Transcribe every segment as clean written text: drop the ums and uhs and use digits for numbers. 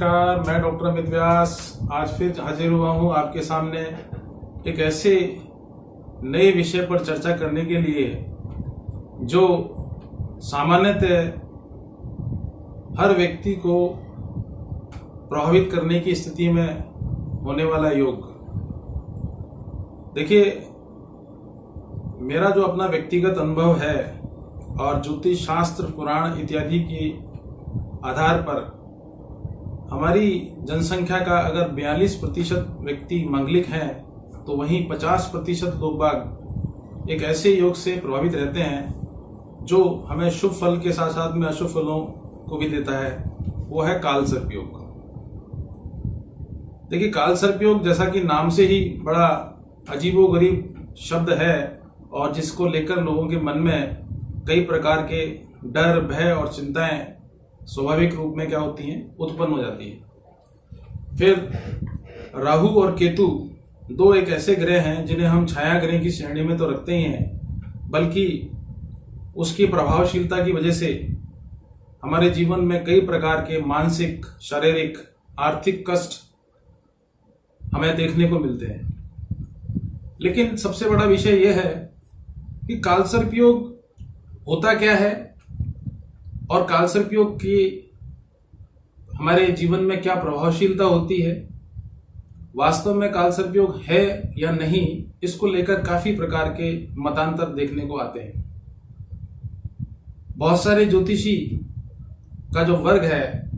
नमस्कार, मैं डॉक्टर अमित व्यास आज फिर हाजिर हुआ हूँ आपके सामने एक ऐसे नए विषय पर चर्चा करने के लिए जो सामान्यतः हर व्यक्ति को प्रभावित करने की स्थिति में होने वाला योग। देखिए, मेरा जो अपना व्यक्तिगत अनुभव है और ज्योतिष शास्त्र, पुराण इत्यादि के आधार पर हमारी जनसंख्या का अगर 42% व्यक्ति मांगलिक हैं तो वहीं 50% लोग बाग एक ऐसे योग से प्रभावित रहते हैं जो हमें शुभ फल के साथ साथ में अशुभ फलों को भी देता है। वो है कालसर्प योग। देखिए, कालसर्प योग जैसा कि नाम से ही बड़ा अजीबोगरीब शब्द है और जिसको लेकर लोगों के मन में कई प्रकार के डर, भय और चिंताएं स्वाभाविक रूप में क्या होती हैं, उत्पन्न हो जाती है। फिर राहु और केतु दो एक ऐसे ग्रह हैं जिन्हें हम छाया ग्रह की श्रेणी में तो रखते ही हैं, बल्कि उसकी प्रभावशीलता की वजह से हमारे जीवन में कई प्रकार के मानसिक, शारीरिक, आर्थिक कष्ट हमें देखने को मिलते हैं। लेकिन सबसे बड़ा विषय यह है कि कालसर्प योग होता क्या है और कालसर्प योग की हमारे जीवन में क्या प्रभावशीलता होती है, वास्तव में कालसर्प योग है या नहीं, इसको लेकर काफी प्रकार के मतांतर देखने को आते हैं। बहुत सारे ज्योतिषी का जो वर्ग है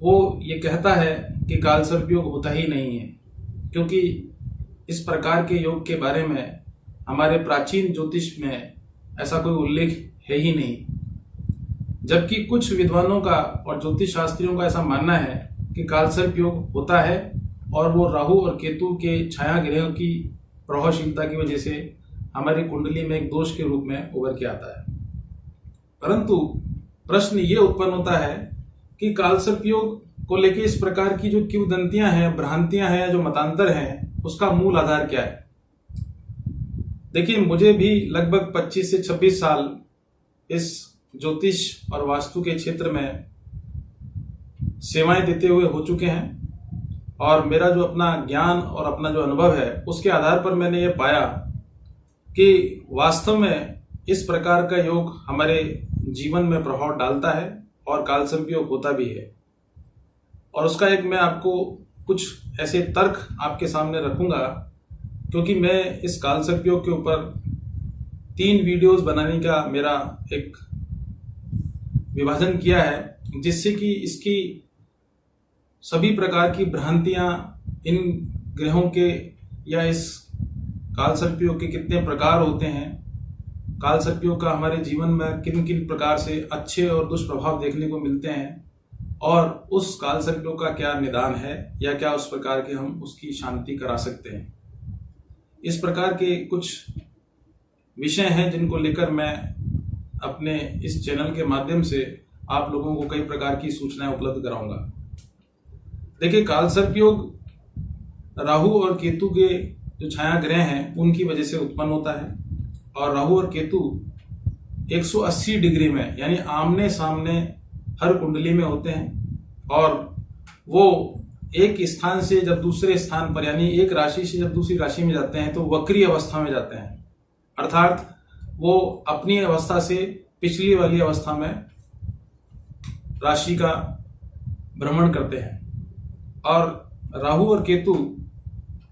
वो ये कहता है कि कालसर्प योग होता ही नहीं है, क्योंकि इस प्रकार के योग के बारे में हमारे प्राचीन ज्योतिष में ऐसा कोई उल्लेख है ही नहीं। जबकि कुछ विद्वानों का और ज्योतिष शास्त्रियों का ऐसा मानना है कि कालसर्प योग होता है और वो राहु और केतु के छाया ग्रहों की प्रभावशीलता की वजह से हमारी कुंडली में एक दोष के रूप में उभर के आता है। परंतु प्रश्न ये उत्पन्न होता है कि कालसर्प योग को लेकर इस प्रकार की जो किंवदंतियां हैं, भ्रांतियां हैं, जो मतांतर हैं, उसका मूल आधार क्या है। देखिए, मुझे भी लगभग 25 से 26 साल इस ज्योतिष और वास्तु के क्षेत्र में सेवाएं देते हुए हो चुके हैं और मेरा जो अपना ज्ञान और अपना जो अनुभव है उसके आधार पर मैंने ये पाया कि वास्तव में इस प्रकार का योग हमारे जीवन में प्रभाव डालता है और कालसर्प योग होता भी है। और उसका एक मैं आपको कुछ ऐसे तर्क आपके सामने रखूंगा, क्योंकि मैं इस कालसर्प योग के ऊपर 3 वीडियोस बनाने का मेरा एक विभाजन किया है, जिससे कि इसकी सभी प्रकार की भ्रांतियां, इन ग्रहों के या इस कालसर्प योग के कितने प्रकार होते हैं, कालसर्प योग का हमारे जीवन में किन किन प्रकार से अच्छे और दुष्प्रभाव देखने को मिलते हैं और उस कालसर्प योग का क्या निदान है या क्या उस प्रकार के हम उसकी शांति करा सकते हैं। इस प्रकार के कुछ विषय हैं जिनको लेकर मैं अपने इस चैनल के माध्यम से आप लोगों को कई प्रकार की सूचनाएं उपलब्ध कराऊंगा। देखिए, कालसर्प योग राहु और केतु के जो छाया ग्रह हैं उनकी वजह से उत्पन्न होता है और राहु और केतु 180 डिग्री में यानी आमने सामने हर कुंडली में होते हैं और वो एक स्थान से जब दूसरे स्थान पर यानी एक राशि से जब दूसरी राशि में जाते हैं तो वक्री अवस्था में जाते हैं, अर्थात वो अपनी अवस्था से पिछली वाली अवस्था में राशि का भ्रमण करते हैं। और राहु और केतु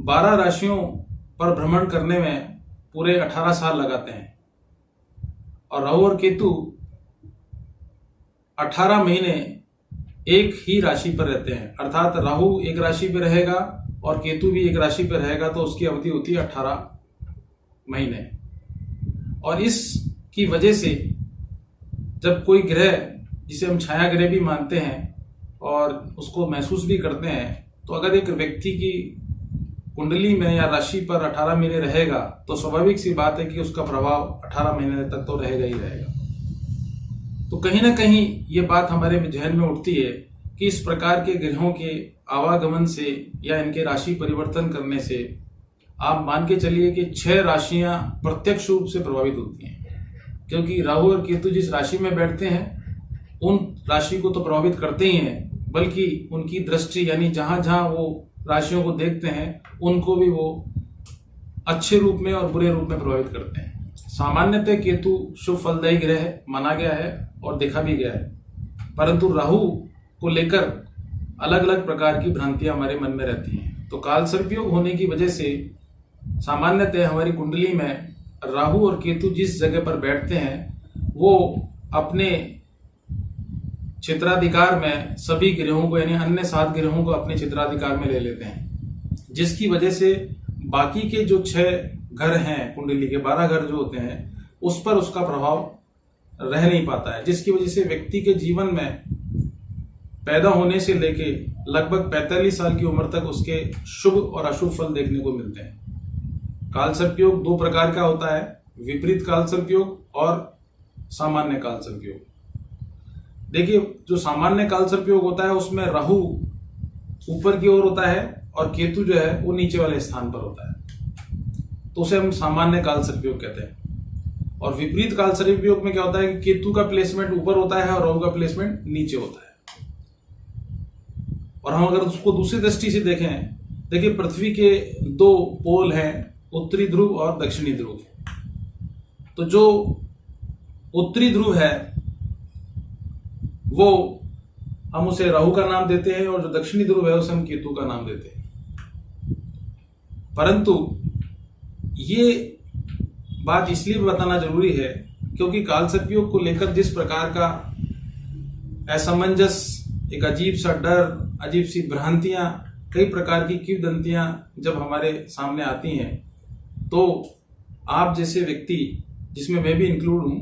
12 राशियों पर भ्रमण करने में पूरे 18 साल लगाते हैं और राहु और केतु 18 महीने एक ही राशि पर रहते हैं, अर्थात राहु एक राशि पर रहेगा और केतु भी एक राशि पर रहेगा तो उसकी अवधि होती है 18 महीने। और इसकी वजह से जब कोई ग्रह, जिसे हम छाया ग्रह भी मानते हैं और उसको महसूस भी करते हैं, तो अगर एक व्यक्ति की कुंडली में या राशि पर 18 महीने रहेगा तो स्वाभाविक सी बात है कि उसका प्रभाव 18 महीने तक तो रहेगा ही रहेगा। तो कहीं ना कहीं ये बात हमारे जहन में उठती है कि इस प्रकार के ग्रहों के आवागमन से या इनके राशि परिवर्तन करने से आप मान के चलिए कि 6 राशियां प्रत्यक्ष रूप से प्रभावित होती हैं, क्योंकि राहु और केतु जिस राशि में बैठते हैं उन राशि को तो प्रभावित करते ही हैं, बल्कि उनकी दृष्टि यानी जहां जहां वो राशियों को देखते हैं उनको भी वो अच्छे रूप में और बुरे रूप में प्रभावित करते हैं। सामान्यतः केतु शुभ फलदायी ग्रह माना गया है और देखा भी गया है, परंतु राहु को लेकर अलग अलग प्रकार की भ्रांतियां हमारे मन में रहती हैं। तो काल सर्पयोग होने की वजह से सामान्यतः हमारी कुंडली में राहु और केतु जिस जगह पर बैठते हैं वो अपने क्षेत्राधिकार में सभी ग्रहों को यानी अन्य 7 ग्रहों को अपने क्षेत्राधिकार में ले लेते हैं, जिसकी वजह से बाकी के जो 6 घर हैं कुंडली के 12 घर जो होते हैं उस पर उसका प्रभाव रह नहीं पाता है, जिसकी वजह से व्यक्ति के जीवन में पैदा होने से लेके लगभग 45 साल की उम्र तक उसके शुभ और अशुभ फल देखने को मिलते हैं। काल सर्पयोग 2 प्रकार का होता है, विपरीत काल सर्पयोग और सामान्य काल सर्पयोग। देखिए, जो सामान्य काल सर्पयोग होता है उसमें राहु ऊपर की ओर होता है और केतु जो है वो नीचे वाले स्थान पर होता है, तो उसे हम सामान्य काल सर्पयोग कहते हैं। और विपरीत काल सर्पयोग में क्या होता है कि केतु का प्लेसमेंट ऊपर होता है और राहु का प्लेसमेंट नीचे होता है। और हम अगर उसको दूसरी दृष्टि से देखें, देखिए पृथ्वी के 2 पोल हैं, उत्तरी ध्रुव और दक्षिणी ध्रुव। तो जो उत्तरी ध्रुव है वो हम उसे राहु का नाम देते हैं और जो दक्षिणी ध्रुव है उसे हम केतु का नाम देते हैं। परंतु ये बात इसलिए बताना जरूरी है क्योंकि काल सर्पयोग को लेकर जिस प्रकार का असमंजस, एक अजीब सा डर, अजीब सी भ्रांतियां, कई प्रकार की किंवदंतियां जब हमारे सामने आती हैं, तो आप जैसे व्यक्ति, जिसमें मैं भी इंक्लूड हूं,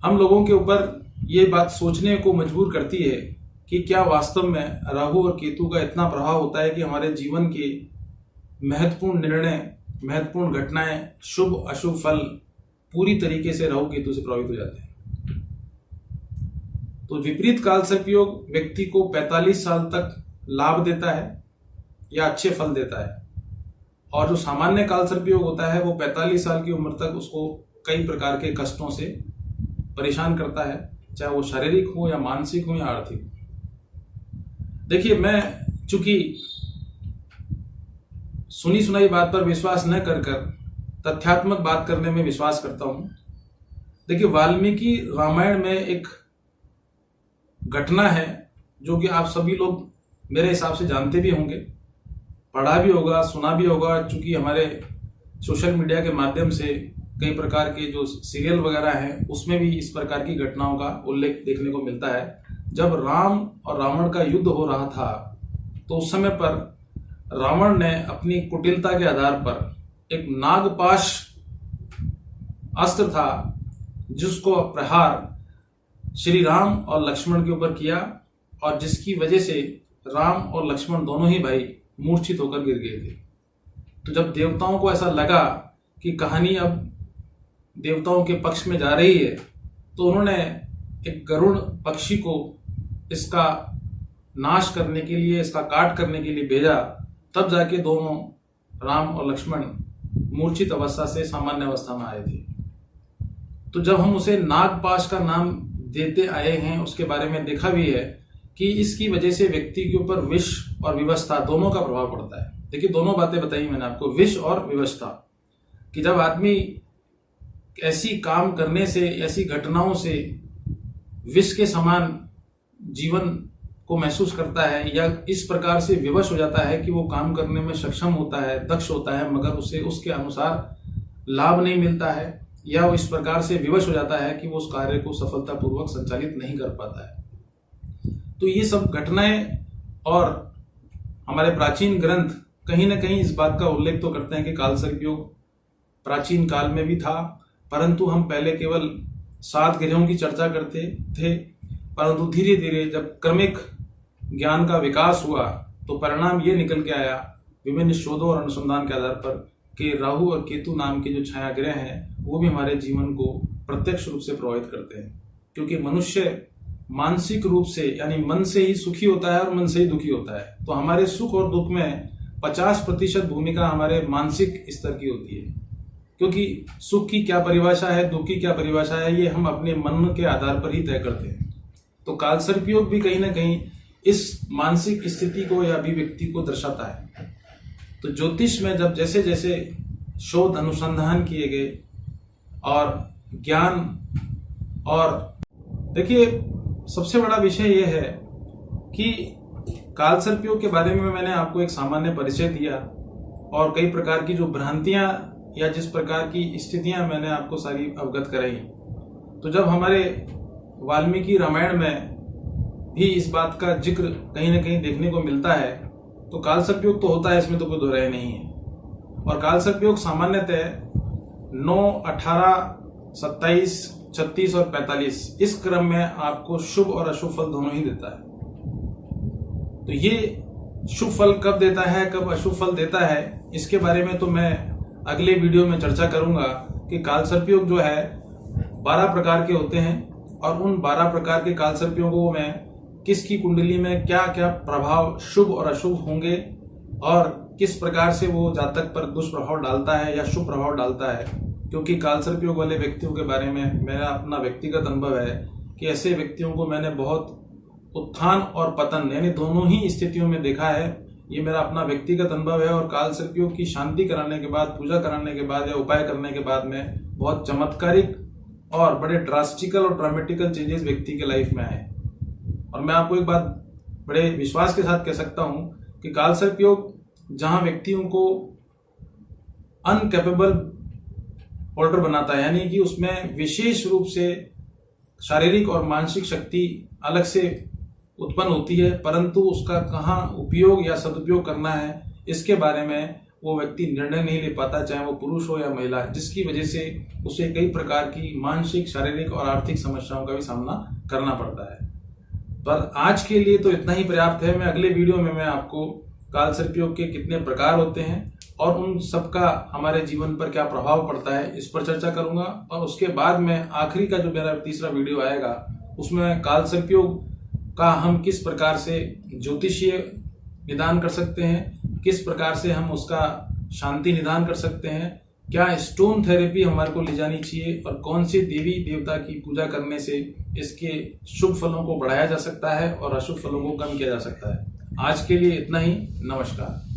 हम लोगों के ऊपर ये बात सोचने को मजबूर करती है कि क्या वास्तव में राहु और केतु का इतना प्रभाव होता है कि हमारे जीवन के महत्वपूर्ण निर्णय, महत्वपूर्ण घटनाएं, शुभ अशुभ फल पूरी तरीके से राहु केतु से प्रभावित हो जाते हैं। तो विपरीत काल सर्पयोग व्यक्ति को 45 साल तक लाभ देता है या अच्छे फल देता है, और जो सामान्य काल सर्पयोग होता है वो 45 साल की उम्र तक उसको कई प्रकार के कष्टों से परेशान करता है, चाहे वो शारीरिक हो या मानसिक हो या आर्थिक। देखिए, मैं चूंकि सुनी सुनाई बात पर विश्वास न कर तथ्यात्मक बात करने में विश्वास करता हूं। देखिए, वाल्मीकि रामायण में एक घटना है जो कि आप सभी लोग मेरे हिसाब से जानते भी होंगे, पढ़ा भी होगा, सुना भी होगा, चूंकि हमारे सोशल मीडिया के माध्यम से कई प्रकार के जो सीरियल वगैरह हैं उसमें भी इस प्रकार की घटनाओं का उल्लेख देखने को मिलता है। जब राम और रावण का युद्ध हो रहा था तो उस समय पर रावण ने अपनी कुटिलता के आधार पर एक नागपाश अस्त्र था जिसको प्रहार श्री राम और लक्ष्मण के ऊपर किया, और जिसकी वजह से राम और लक्ष्मण दोनों ही भाई मूर्छित होकर गिर गए थे। तो जब देवताओं को ऐसा लगा कि कहानी अब देवताओं के पक्ष में जा रही है, तो उन्होंने एक गरुड़ पक्षी को इसका नाश करने के लिए, इसका काट करने के लिए भेजा। तब जाके दोनों राम और लक्ष्मण मूर्छित अवस्था से सामान्य अवस्था में आए थे। तो जब हम उसे नागपाश का नाम देते आए हैं, उसके बारे में देखा भी है कि इसकी वजह से व्यक्ति के ऊपर विष और विवशता दोनों का प्रभाव पड़ता है। देखिए, दोनों बातें बताई मैंने आपको, विष और विवशता, कि जब आदमी ऐसी काम करने से, ऐसी घटनाओं से विष के समान जीवन को महसूस करता है या इस प्रकार से विवश हो जाता है कि वो काम करने में सक्षम होता है, दक्ष होता है, मगर उसे उसके अनुसार लाभ नहीं मिलता है, या वो इस प्रकार से विवश हो जाता है कि वो उस कार्य को सफलतापूर्वक संचालित नहीं कर पाता है। तो ये सब घटनाएं और हमारे प्राचीन ग्रंथ कहीं ना कहीं इस बात का उल्लेख तो करते हैं कि काल सर्पयोग प्राचीन काल में भी था, परंतु हम पहले केवल 7 ग्रहों की चर्चा करते थे, परंतु धीरे धीरे जब क्रमिक ज्ञान का विकास हुआ तो परिणाम ये निकल के आया विभिन्न शोधों और अनुसंधान के आधार पर कि राहु और केतु नाम के जो छाया ग्रह हैं वो भी हमारे जीवन को प्रत्यक्ष रूप से प्रभावित करते हैं, क्योंकि मनुष्य मानसिक रूप से यानी मन से ही सुखी होता है और मन से ही दुखी होता है। तो हमारे सुख और दुख में 50% भूमिका हमारे मानसिक स्तर की होती है, क्योंकि सुख की क्या परिभाषा है, दुख की क्या परिभाषा है, ये हम अपने मन के आधार पर ही तय करते हैं। तो काल सर्पयोग भी कहीं ना कहीं इस मानसिक स्थिति को या अभिव्यक्ति को दर्शाता है। तो ज्योतिष में जब जैसे जैसे शोध अनुसंधान किए गए और ज्ञान, और देखिए सबसे बड़ा विषय यह है कि कालसर्पयोग के बारे में मैंने आपको एक सामान्य परिचय दिया और कई प्रकार की जो भ्रांतियां या जिस प्रकार की स्थितियां मैंने आपको सारी अवगत कराई। तो जब हमारे वाल्मीकि रामायण में भी इस बात का जिक्र कहीं ना कहीं देखने को मिलता है, तो कालसर्पयोग तो होता है, इसमें तो कोई दो राय नहीं है। और कालसर्पयोग सामान्यतः 9, 18, 27, 36 और 45 इस क्रम में आपको शुभ और अशुभ फल दोनों ही देता है। तो ये शुभ फल कब देता है, कब अशुभ फल देता है, इसके बारे में तो मैं अगले वीडियो में चर्चा करूंगा कि कालसर्पयोग जो है 12 प्रकार के होते हैं और उन 12 प्रकार के कालसर्पयोगों में किसकी कुंडली में क्या क्या प्रभाव शुभ और अशुभ होंगे और किस प्रकार से वो जातक पर दुष्प्रभाव डालता है या शुभ प्रभाव डालता है। क्योंकि कालसर्पयोग वाले व्यक्तियों के बारे में मेरा अपना व्यक्तिगत अनुभव है कि ऐसे व्यक्तियों को मैंने बहुत उत्थान और पतन यानी दोनों ही स्थितियों में देखा है। ये मेरा अपना व्यक्तिगत अनुभव है। और कालसर्पयोग की शांति कराने के बाद, पूजा कराने के बाद या उपाय करने के बाद में बहुत चमत्कारिक और बड़े ड्रास्टिकल और ड्रामेटिकल चेंजेस व्यक्ति के लाइफ में आए। और मैं आपको एक बात बड़े विश्वास के साथ कह सकता हूं कि कालसर्पयोग जहां व्यक्तियों को अनकैपेबल होल्डर बनाता है, यानी कि उसमें विशेष रूप से शारीरिक और मानसिक शक्ति अलग से उत्पन्न होती है, परंतु उसका कहाँ उपयोग या सदुपयोग करना है इसके बारे में वो व्यक्ति निर्णय नहीं ले पाता, चाहे वो पुरुष हो या महिला, जिसकी वजह से उसे कई प्रकार की मानसिक, शारीरिक और आर्थिक समस्याओं का भी सामना करना पड़ता है। पर आज के लिए तो इतना ही पर्याप्त है। मैं अगले वीडियो में मैं आपको कालसर्पयोग के कितने प्रकार होते हैं और उन सब का हमारे जीवन पर क्या प्रभाव पड़ता है इस पर चर्चा करूंगा। और उसके बाद में आखिरी का जो मेरा तीसरा वीडियो आएगा उसमें कालसर्पयोग का हम किस प्रकार से ज्योतिषीय निदान कर सकते हैं, किस प्रकार से हम उसका शांति निदान कर सकते हैं, क्या स्टोन थेरेपी हमारे को ले जानी चाहिए और कौन सी देवी देवता की पूजा करने से इसके शुभ फलों को बढ़ाया जा सकता है और अशुभ फलों को कम किया जा सकता है। आज के लिए इतना ही। नमस्कार।